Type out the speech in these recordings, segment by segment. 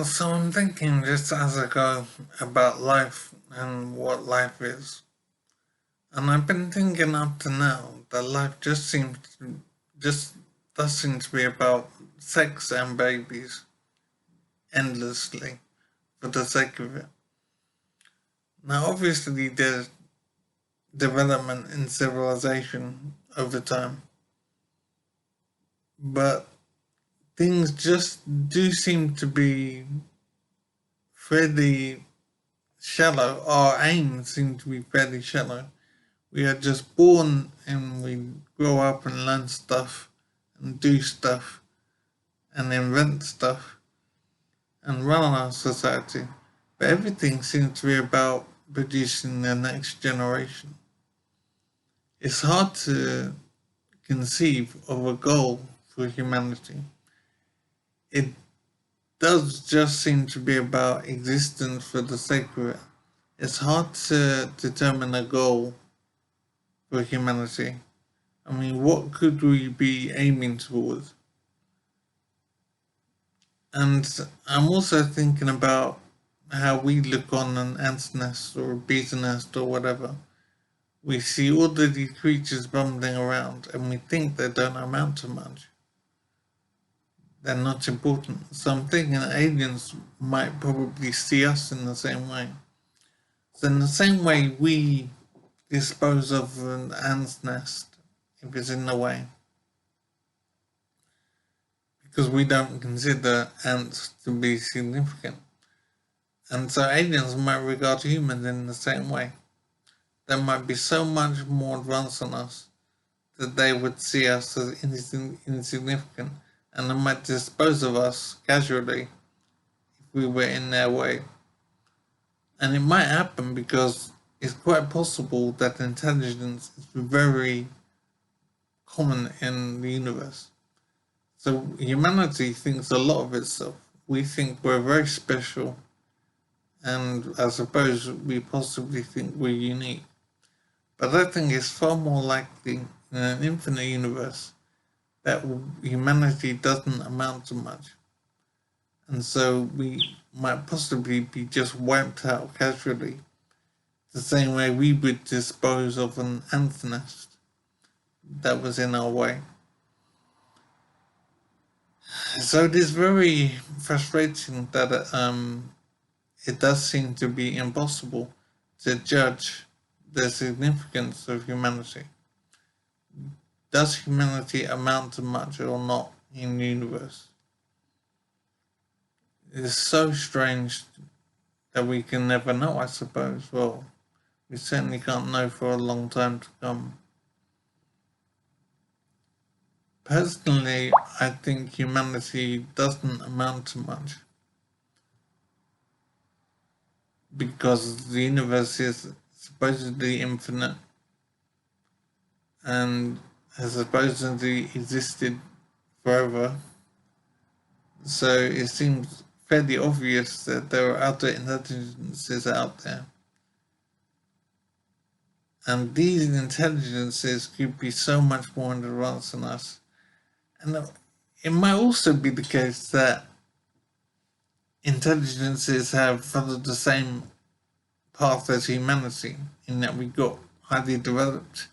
So I'm thinking just as I go about life and what life is. And I've been thinking up to now that life just does seem to be about sex and babies endlessly for the sake of it. Now obviously there's development in civilization over time, but things just do seem to be fairly shallow. Our aims seem to be fairly shallow. We are just born and we grow up and learn stuff and do stuff and invent stuff and run our society. But everything seems to be about producing the next generation. It's hard to conceive of a goal for humanity. It does just seem to be about existence for the sake of it. It's hard to determine a goal for humanity. I mean, what could we be aiming towards? And I'm also thinking about how we look on an ant's nest or a bee's nest or whatever. We see all of these creatures bumbling around and we think they don't amount to much. They're not important. So I'm thinking aliens might probably see us in the same way. So in the same way we dispose of an ant's nest if it's in the way, because we don't consider ants to be significant. And so aliens might regard humans in the same way. They might be so much more advanced than us that they would see us as insignificant and they might dispose of us casually if we were in their way. And it might happen because it's quite possible that intelligence is very common in the universe. So humanity thinks a lot of itself. We think we're very special, and I suppose we possibly think we're unique. But I think it's far more likely in an infinite universe that humanity doesn't amount to much. And so we might possibly be just wiped out casually, the same way we would dispose of an ant nest that was in our way. So it is very frustrating that it does seem to be impossible to judge the significance of humanity. Does humanity amount to much or not in the universe? It is so strange that we can never know, I suppose. Well, we certainly can't know for a long time to come. Personally, I think humanity doesn't amount to much because the universe is supposedly infinite and has supposedly existed forever. So it seems fairly obvious that there are other intelligences out there. And these intelligences could be so much more advanced than us. And it might also be the case that intelligences have followed the same path as humanity, in that we got highly developed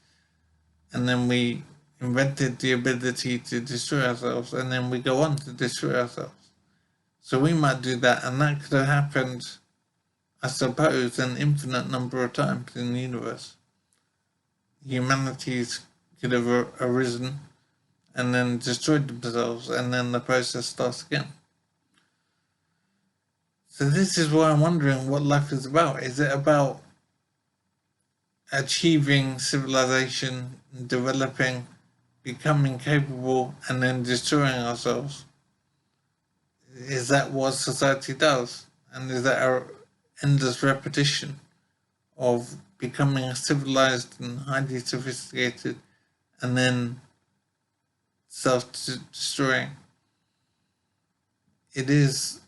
and then we invented the ability to destroy ourselves and then we go on to destroy ourselves. So we might do that, and that could have happened, I suppose, an infinite number of times in the universe. Humanities could have arisen and then destroyed themselves, and then the process starts again. So this is why I'm wondering what life is about. Is it about achieving civilization, developing, becoming capable, and then destroying ourselves? Is that what society does? And is that our endless repetition of becoming civilized and highly sophisticated and then self destroying? It is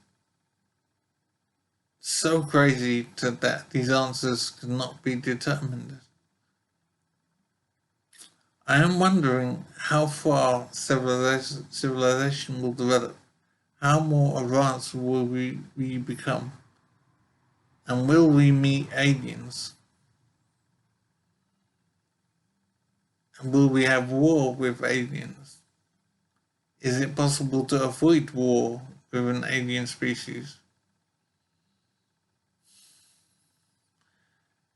so crazy that these answers cannot be determined. I am wondering how far civilization will develop, how more advanced will we become? And will we meet aliens? And will we have war with aliens? Is it possible to avoid war with an alien species?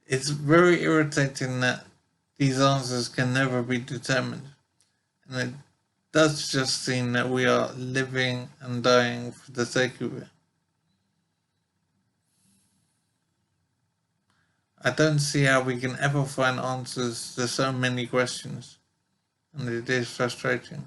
It's very irritating that these answers can never be determined, and it does just seem that we are living and dying for the sake of it. I don't see how we can ever find answers to so many questions, and it is frustrating.